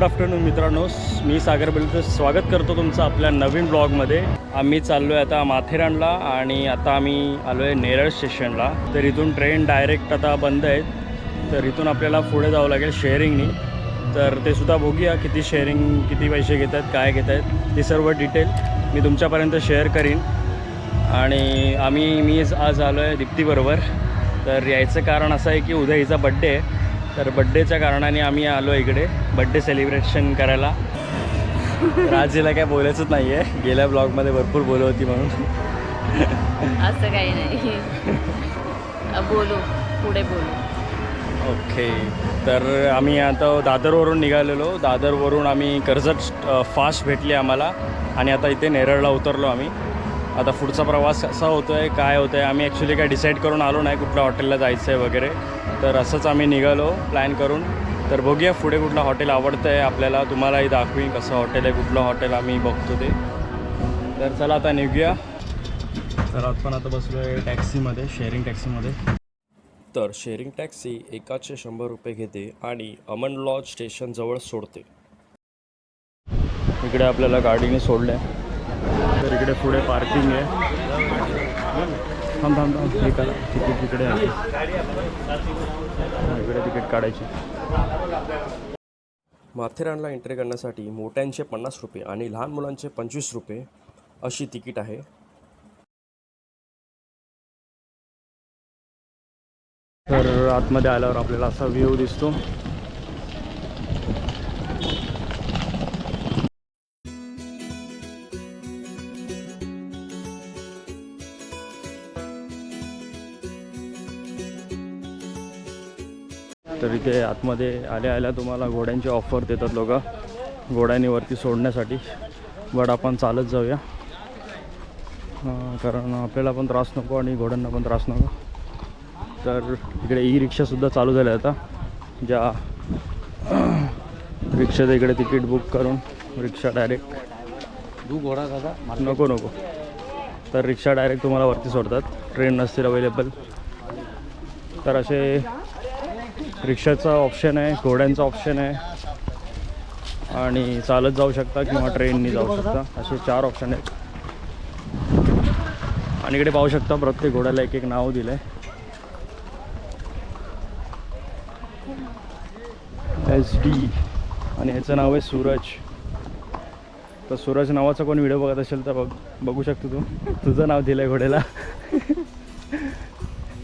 Good afternoon मित्रांनो, मी सागर बिलचं स्वागत करतो तुमचं आपल्या नवीन ब्लॉगमध्ये. आम्ही चाललो आहे आता माथेरानला आणि आता आम्ही आलो आहे नेरळ स्टेशनला. तर इथून ट्रेन डायरेक्ट आता बंद आहेत, तर इथून आपल्याला पुढे जावं लागेल शेअरिंगनी. तर ते सुद्धा बघूया किती शेअरिंग, किती पैसे घेत आहेत, काय घेत आहेत, ती सर्व डिटेल मी तुमच्यापर्यंत शेअर करीन. आणि मी आज आलो आहे दीप्तीबरोबर. तर यायचं कारण असं आहे की उद्या हिचा बड्डे आहे, तर बड्डेच्या कारणाने आम्ही आलो इकडे बड्डे सेलिब्रेशन करायला. तर आज हिला काय बोलायचंच नाही आहे, गेल्या ब्लॉगमध्ये भरपूर बोलत होती म्हणून. असं काही नाही, बोलू पुढे बोलू. ओके, तर आम्ही आता दादरवरून निघालेलो. दादरवरून आम्ही कर्जत फास्ट भेटली आम्हाला आणि आता इथे नेरळला उतरलो आम्ही. आता पुढचा प्रवास कसा होतो आहे, काय होतं आहे, आम्ही ॲक्च्युली काय डिसाईड करून आलो नाही कुठल्या हॉटेलला जायचं आहे वगैरे. तर असंच आम्ही निघालो प्लॅन करून. तर बघूया पुढे कुठलं हॉटेल आवडतं आहे आपल्याला, तुम्हालाही दाखवीन कसं हॉटेल आहे, कुठलं हॉटेल आम्ही बघतो ते. तर चला आता निघूया. तर आपण आता बसलो आहे टॅक्सीमध्ये, शेअरिंग टॅक्सीमध्ये. तर शेअरिंग टॅक्सी एकाचे 100 रुपये घेते आणि अमन लॉज स्टेशनजवळ सोडते. इकडे आपल्याला गाडीने सोडलं आहे. तर इकडे पुढे पार्किंग आहे. थांब हे करा, तिकीट तिकडे आहे, इकडे तिकीट काढायची. माथेरानला एंट्री करण्यासाठी मोठ्यांचे 50 रुपये आणि लहान मुलांचे 25 रुपये अशी तिकीट आहे. तर आतमध्ये आल्यावर आपल्याला असा व्ह्यू दिसतो. तर इथे आतमध्ये आल्या तुम्हाला घोड्यांची ऑफर देतात लोक, घोड्यांनी वरती सोडण्यासाठी. बट आपण चालत जाऊया, कारण आपल्याला पण त्रास नको आणि घोड्यांना पण त्रास नको. तर इकडे ई रिक्षासुद्धा चालू झाल्या आता, ज्या रिक्षाचं इकडे तिकीट बुक करून रिक्षा डायरेक्ट घोडा दादा नको तर रिक्षा डायरेक्ट तुम्हाला वरती सोडतात, ट्रेन नसतील अवेलेबल. तर असे रिक्षाचा ऑप्शन आहे, घोड्यांचा ऑप्शन आहे आणि चालत जाऊ शकता किंवा ट्रेननी जाऊ शकता, असे 4 ऑप्शन आहेत. आणि इकडे पाहू शकता प्रत्येक घोड्याला एक नाव दिलं आहे. SD आणि ह्याचं नाव आहे सूरज. तर सूरज नावाचा कोण व्हिडिओ बघत असेल तर बघू शकतो तू. तुझं नाव दिलं आहे घोड्याला.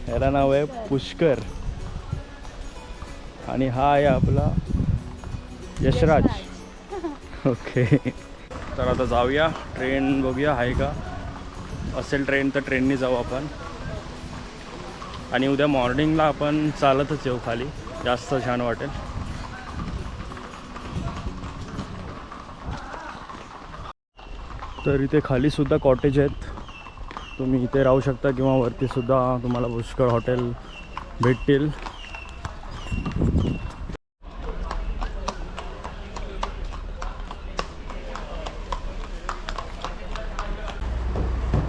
ह्याला नाव आहे पुष्कर आणि हा आहे आपला यशराज. ओके, तर आता जाऊया, ट्रेन बघूया आहे का. असेल ट्रेन तर ट्रेननी जाऊ आपण. आणि उद्या मॉर्निंगला आपण चालतच येऊ खाली, जास्त छान वाटेल. तर इथे खालीसुद्धा कॉटेज आहेत, तुम्ही इथे राहू शकता किंवा वरतीसुद्धा तुम्हाला पुष्कळ हॉटेल भेटतील.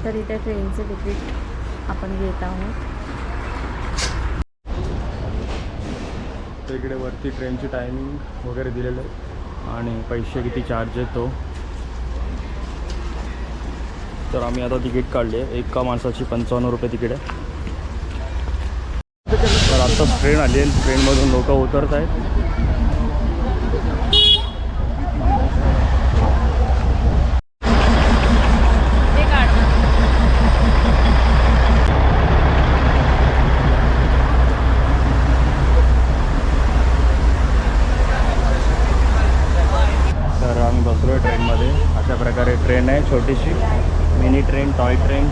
तर इथे ट्रेनचे तिकीट आपण घेत आहोत. तर इकडे वरती ट्रेनची टायमिंग वगैरे दिलेलं आहे आणि पैसे किती चार्ज येतो. तर आम्ही आता तिकीट काढले, एका माणसाची 55 रुपये तिकीट आहे. तर आत्ताच ट्रेन आली आहे, ट्रेनमधून लोक उतरत आहेत. तर आम्ही बसलो आहे ट्रेनमध्ये. अशा प्रकारे ट्रेन आहे, छोटीशी मिनी ट्रेन, टॉय ट्रेन.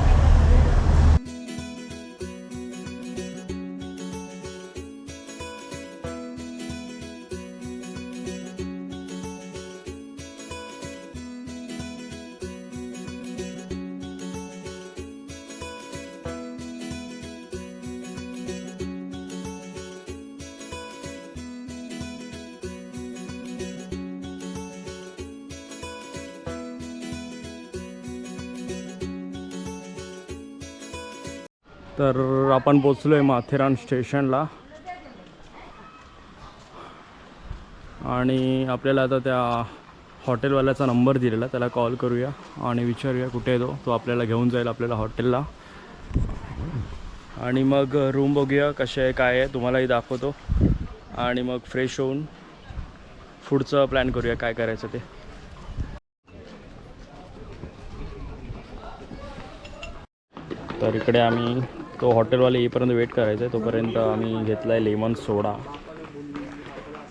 तर आपण पोचलो आहे माथेरान स्टेशनला आणि आपल्याला आता त्या हॉटेलवाल्याचा नंबर दिलेला, त्याला कॉल करूया आणि विचारूया कुठे आहे तो आपल्याला घेऊन जाईल आपल्याला हॉटेलला. आणि मग रूम बघूया कसे आहे काय आहे, तुम्हालाही दाखवतो. आणि मग फ्रेश होऊन पुढचं प्लॅन करूया काय करायचं ते. तर इकडे आम्ही तो हॉटेलवाले येईपर्यंत वेट करायचं आहे, तोपर्यंत आम्ही घेतला आहे लेमन सोडा.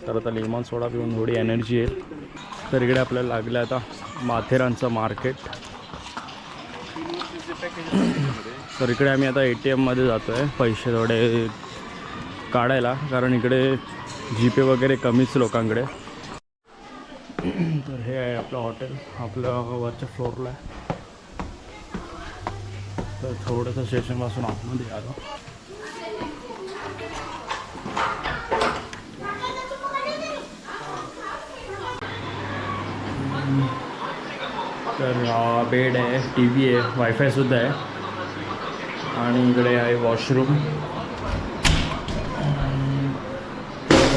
तर आता लेमन सोडा पिऊन थोडी एनर्जी येईल. तर इकडे आपल्याला लागलं आता माथेरानचं मार्केट. तर इकडे आम्ही आता ATMमध्ये जातो आहे पैसे थोडे काढायला, कारण इकडे GPay वगैरे कमीच लोकांकडे. तर हे आहे आपलं हॉटेल, आपलं वरच्या फ्लोअरला आहे. तर थोडंसं स्टेशनपासून आतमध्ये आलो. तर बेड आहे, TV आहे, वायफायसुद्धा आहे. आणि इकडे आहे वॉशरूम,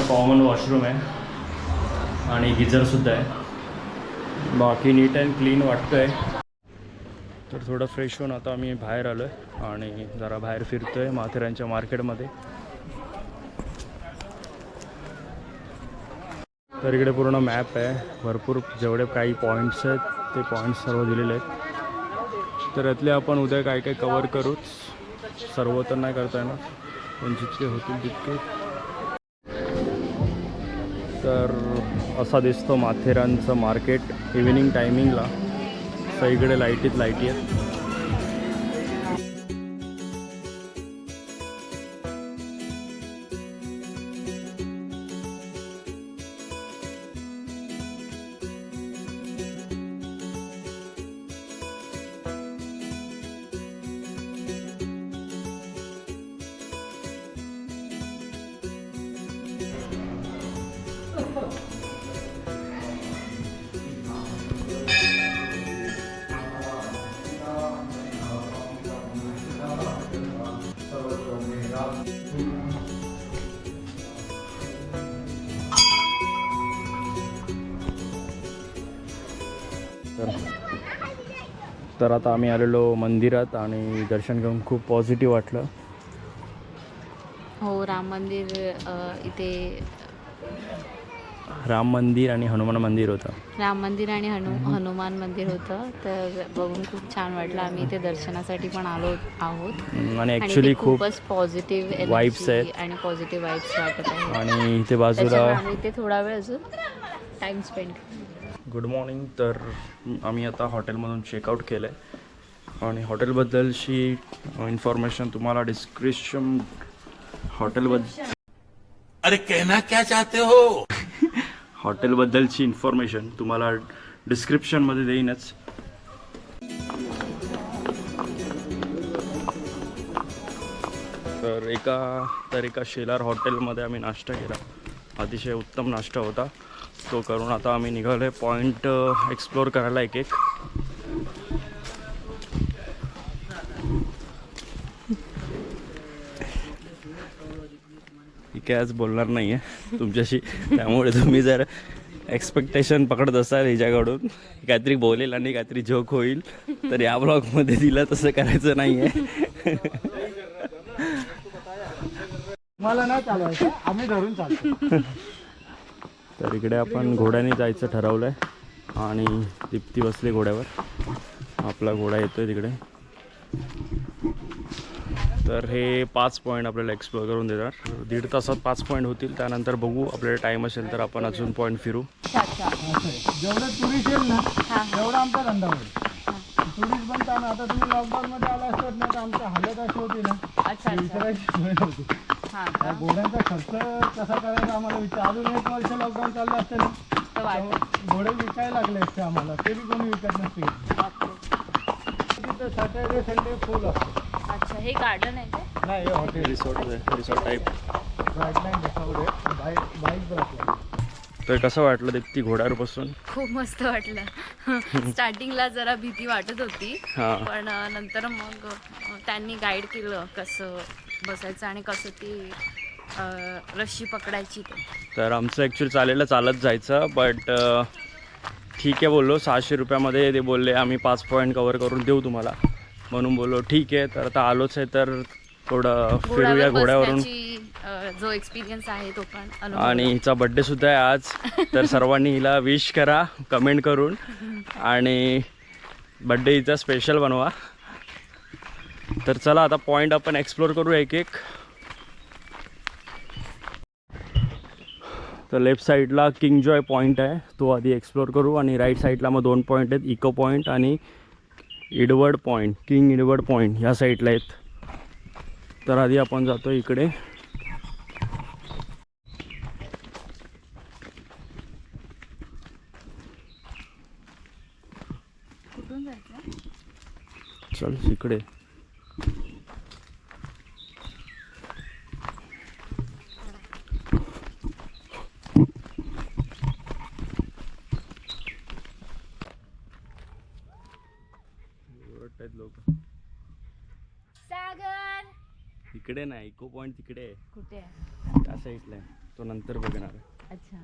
कॉमन वॉशरूम आहे आणि गिझरसुद्धा आहे. बाकी नीट अँड क्लीन वाटतं आहे. तर थोडं फ्रेश होऊन आता आम्ही बाहेर आलो आहे आणि जरा बाहेर फिरतो आहे माथेरानच्या मार्केटमध्ये. तर इकडे पूर्ण मॅप आहे, भरपूर जेवढे काही पॉईंट्स आहेत ते पॉईंट्स सर्व दिलेले आहेत. तर यातले आपण उद्या काय काय कवर करूच, सर्व तर नाही करता येणार पण जितके होतील तितके. तर असा दिसतो माथेरानचं मार्केट इव्हिनिंग टायमिंगला. सगळीकडे लाईटी आहेत. तर आता आम्ही आलेलो मंदिरात आणि दर्शन घेऊन खूप पॉझिटिव्ह वाटलं. हो, राम मंदिर इथे राम मंदिर आणि हनुमान मंदिर होतं. राम मंदिर आणि हनुमान मंदिर होतं. तर बघून खूप छान वाटलं. आम्ही इथे दर्शनासाठी पण आलो आहोत आणि ॲक्च्युली खूपच पॉझिटिव्ह वाईब्स आहेत आणि पॉझिटिव्ह वाईब्स वाटत आहेत. आणि इथे बाजूला आम्ही इथे थोडा वेळ अजून टाईम स्पेंड. Good morning. तर आम्ही आता हॉटेलमधून चेकआउट केलं आहे आणि हॉटेलबद्दलची इन्फॉर्मेशन तुम्हाला डिस्क्रिप्शन हॉटेलबद्दल अरे कहना क्या चाहते हो हॉटेलबद्दलची इन्फॉर्मेशन तुम्हाला डिस्क्रिप्शनमध्ये देईनच. तर एका शेलार हॉटेलमध्ये आम्ही नाश्ता केला. अतिशय उत्तम नाश्ता होता. तो करून आता आम्ही निघालो आहे पॉईंट एक्सप्लोअर करायला एक एक. काय आज बोलणार नाही आहे तुमच्याशी, त्यामुळे तुम्ही जर एक्सपेक्टेशन पकडत असाल हिच्याकडून काहीतरी बोलेल आणि काहीतरी जोक होईल, तर या ब्लॉगमध्ये दिलं तसं करायचं नाही आहे. मला नाही चालवायचं, आम्ही धरून चालतो. तर इकडे आपण घोड्याने जायचं ठरवलं आहे आणि दीप्ती बसली घोड्यावर. आपला घोडा येतोय तिकडे. तर हे 5 पॉईंट आपल्याला एक्सप्लोअर करून देणार. 1.5 तासात 5 पॉईंट होतील. त्यानंतर बघू आपल्याला टाईम असेल तर आपण अजून पॉईंट फिरू. जेवढं टुरिस्ट येईल ना तेवढा आमचा धंदा होईल. टुरिस्ट बनताना आता तुम्ही लॉकडाऊनमध्ये आला असतात ना, तर आमच्या हालत अशी होती ना, विचारायची सोय नव्हती. त्या घोड्यांचा खर्च कसा करायचा आम्हाला विचार. अजून 1 वर्ष लॉकडाऊन चाललं असतं ना, घोडे विकायला लागले असते आम्हाला, ते बी कोणी विकत नसते. तिथं सॅटर्डे संडे फुल असतो. अच्छा, हे गार्डन आहे का? नाही, हे हॉटेल रिसॉर्ट टाईप. बाईक बसला. तर कसं वाटलं दीप्ती घोड्यावर बसून? खूप मस्त वाटलं. स्टार्टिंगला जरा भीती वाटत होती, पण नंतर मग त्यांनी गाईड केलं कसं बसायचं आणि कसं ती रस्सी पकडायची ते. तर आमचं ॲक्च्युली चालत जायचं, बट ठीक आहे बोललो. 600 रुपयामध्ये ते बोलले आम्ही 5 पॉईंट कवर करून देऊ तुम्हाला, म्हणून बोललो ठीक आहे. तर आता आलोच आहे तर थोडं फिरूया घोड्यावरून. जो एक्सपिरियन्स आहे तो पण. आणि हिचा बड्डेसुद्धा आहे आज, तर सर्वांनी हिला विश करा कमेंट करून, आणि बड्डे हिचा स्पेशल बनवा. तर चला आता पॉईंट आपण एक्सप्लोर करू एक एक. तर लेफ्ट साईडला किंग जॉय पॉईंट आहे, तो आधी एक्सप्लोर करू. आणि राईट साईडला मग 2 पॉईंट आहेत, इको पॉईंट आणि Edward point, king Edward point ह्या साईडला आहेत. तर आधी आपण जातो इकडे. कुठून जायचं? चल इकडे. लोक सागर इकडे नाही, इको पॉईंट तिकडे आहे, कुठे आहे? त्या साईडला आहे, तो नंतर बघणार. अच्छा,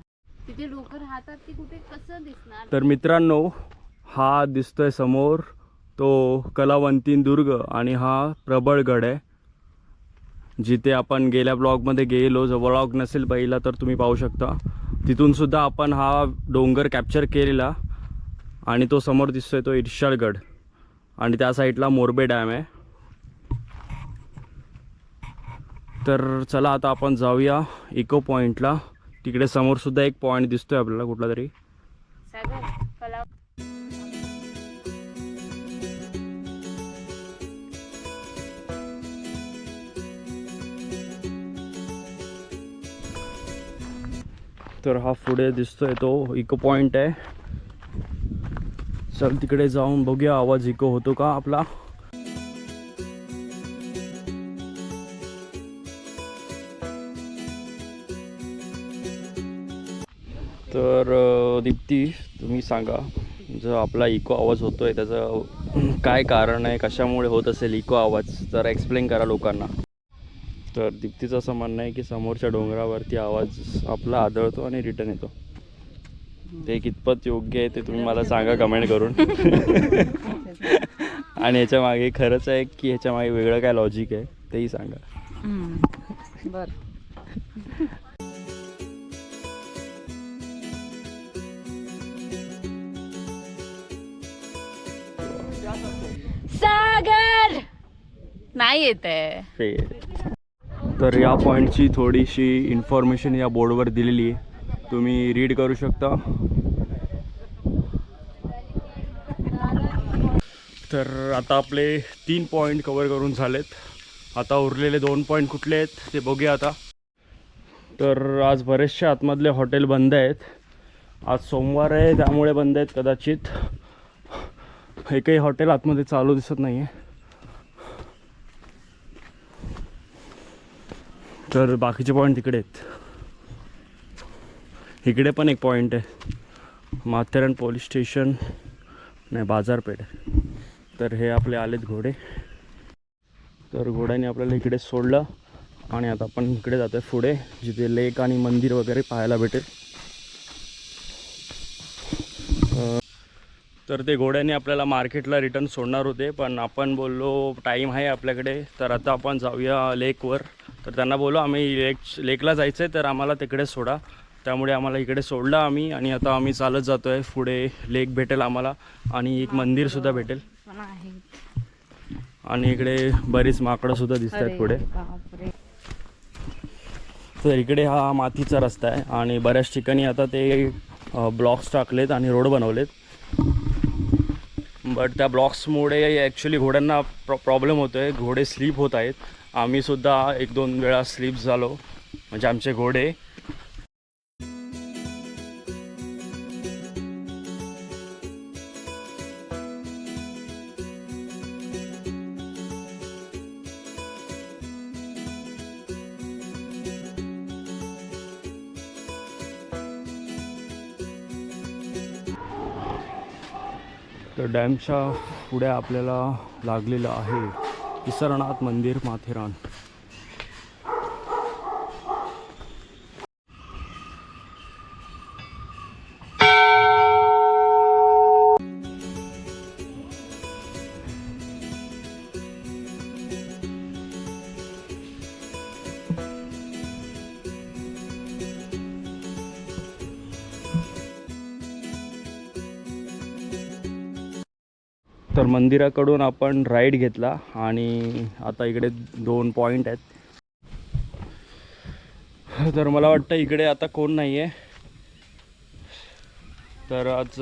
तिथे लोक राहतात की कुठे, कसं दिसणार? तर मित्रांनो, हा दिसतोय समोर तो कलावंतीन दुर्ग, आणि हा प्रबळगड आहे, जिथे आपण गेल्या ब्लॉगमध्ये गेलो. जो ब्लॉग नसेल पहिला तर तुम्ही पाहू शकता. तिथून सुद्धा आपण हा डोंगर कॅप्चर केलेला. आणि तो समोर दिसतोय तो इर्शाळगड, आणि त्या साईडला मोरबे डॅम आहे. तर चला आता आपण जाऊया इको पॉईंटला. तिकडे समोर सुद्धा एक पॉईंट दिसतोय आपल्याला कुठला तरी. सागर कला. तर हा पुढे दिसतोय तो इको पॉईंट आहे. चल तिकडे जाऊन बघूया आवाज इको होतो का आपला. तर दीप्ती, तुम्ही सांगा, जो आपला इको आवाज होतोय त्याचं काय कारण आहे, कशामुळे होत असेल इको आवाज, जरा एक्सप्लेन करा लोकांना. तर दीप्तीचं असं म्हणणं आहे की समोरच्या डोंगरावरती आवाज आपला आदळतो आणि रिटर्न येतो. ते कितपत योग्य आहे ते तुम्ही मला सांगा कमेंट करून. आणि ह्याच्या मागे खरंच आहे की ह्याच्या मागे वेगळं काय लॉजिक आहे तेही सांगा. बर. सागर नाही येत आहे. तर या पॉईंटची थोडीशी इन्फॉर्मेशन या बोर्डवर दिलेली आहे, तुम्ही रीड करू शकता. तर आता आपले 3 पॉईंट कवर करून झालेत. आता उरलेले 2 पॉईंट कुठले आहेत ते बघूया आता. तर आज बरेचसे आतमधले हॉटेल बंद आहेत. आज सोमवार आहे त्यामुळे बंद आहेत कदाचित. एकही हॉटेल आतमध्ये चालू दिसत नाही आहे. तर बाकीचे पॉईंट तिकडे आहेत. इकडे पण एक पॉईंट आहे, माथेरान पोलीस स्टेशन नाही, बाजारपेठ. तर हे आपले आलेत घोडे. तर घोड्याने आपल्याला इकडे सोडलं आणि आता आपण इकडे जातो आहे पुढे, जिथे लेक आणि मंदिर वगैरे पाहायला भेटेल. तर ते घोड्याने आपल्याला मार्केटला रिटर्न सोडणार होते, पण आपण बोललो टाईम आहे आपल्याकडे, तर आता आपण जाऊया लेकवर. तर त्यांना बोललो आम्ही लेकला जायचं आहे, तर आम्हाला तिकडे सोडा. त्यामुळे आम्हाला इकडे सोडलं आम्ही, आणि आता आम्ही चालत जातो आहे पुढे. लेक भेटेल आम्हाला आणि एक मंदिरसुद्धा भेटेल. आणि इकडे बरीच माकडंसुद्धा दिसत आहेत पुढे. तर इकडे हा मातीचा रस्ता आहे आणि बऱ्याच ठिकाणी आता ते ब्लॉक्स टाकलेत आणि रोड बनवलेत. बट त्या ब्लॉक्समुळे ॲक्च्युली घोड्यांना प्रॉब्लेम होतो आहे, घोडे स्लीप होत आहेत. आम्हीसुद्धा 1-2 वेळा स्लीप झालो, म्हणजे आमचे घोडे. तर डॅमच्या पुढे आपल्याला लागलेलं आहे केदारनाथ मंदिर माथेरान. तर मंदिराकडून आपण राईड घेतला आणि आता इकडे 2 पॉईंट आहेत. तर मला वाटतं इकडे आता कोण नाही आहे. तर आज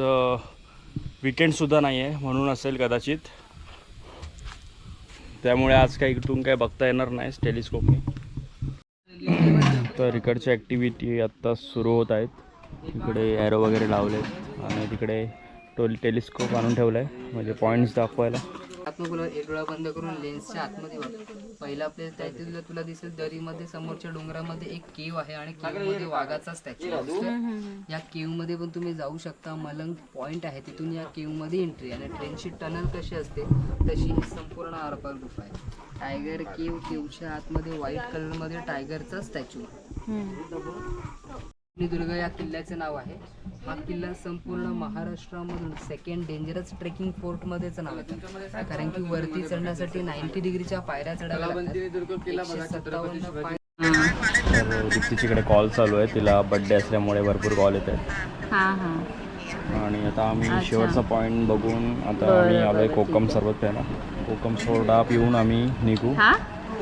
विकेंडसुद्धा नाही आहे म्हणून असेल कदाचित. त्यामुळे आज काही इकडून काय बघता येणार नाही टेलिस्कोपने. तर इकडची ॲक्टिव्हिटी आत्ता सुरू होत आहेत. इकडे ॲरो वगैरे लावले आणि तिकडे टेलिस्कोप आणून ठेवला आहे म्हणजे पॉईंट्स दाखवायला. आतमध्ये एक डोळा बंद करून लेन्सच्या आतमध्ये बघ. पहिला प्लेस त्यातील तुला दिसेल दरीमध्ये समोरच्या डोंगरामध्ये एक केव आहे आणि केव मध्ये वाघाचा स्टॅच्यू दिसतोय. या केव मध्ये पण तुम्ही जाऊ शकता. मलंग पॉइंट आहे तिथून या केव मध्ये एंट्री आणि ट्रेनची टनल कशी असते तशी ही संपूर्ण आरपार गुफा आहे. टायगर केव, केवच्या आतमध्ये व्हाईट कलर मध्ये टायगरचा स्टॅच्यू. दुर्ग या किल्ल्याचे नाव आहे. हा किल्ला संपूर्ण महाराष्ट्रामधून सेकंड डेंजरस ट्रेकिंग फोर्ट मध्येच नाव येतं कारण की वरती चढण्यासाठी 90 डिग्रीच्या पायऱ्या चढाव्या लागतात. 157 पायऱ्या. तर दीप्तीच्याकडे कॉल चालू आहे. तिला बड्डे असल्यामुळे भरपूर कॉल येत आहेत. हां हां. आणि आता आम्ही शेवटचा पॉईंट बघून आता आम्ही आलो आहे कोकम सरबत प्यायला. कोकम सोडा पिऊन आम्ही निघू. हा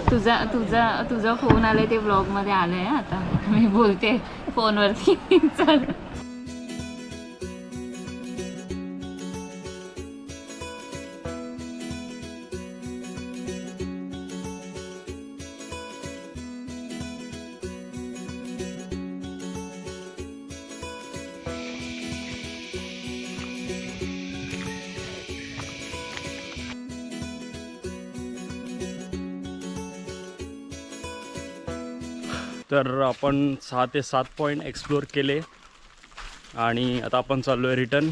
तुझा फोन आलाय ते ब्लॉग मध्ये आलंय. आता मी बोलते फोनवरती. चल. तर आपण 6 ते 7 पॉईंट एक्सप्लोअर केले आणि आता आपण चाललो आहे रिटर्न.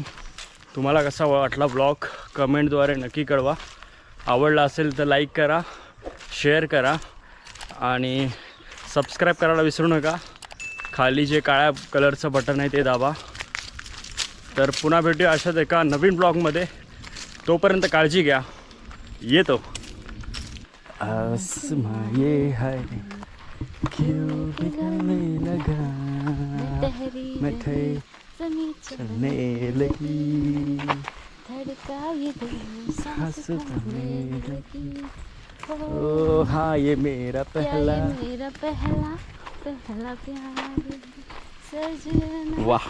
तुम्हाला कसा वाटला ब्लॉग कमेंटद्वारे नक्की कळवा. आवडला असेल तर लाईक करा, शेअर करा आणि सबस्क्राईब करायला विसरू नका. खाली जे काळ्या कलरचं बटन आहे ते दाबा. तर पुन्हा भेटूया अशाच एका नवीन ब्लॉगमध्ये. तोपर्यंत काळजी घ्या. येतो. आसमां ये है क्यों बिखरने लगा, मैं चलने लगी, धड़का ये दिल सांस थमने लगी. ओ हाँ ये मेरा पहला पहला प्यार सजना. वाह.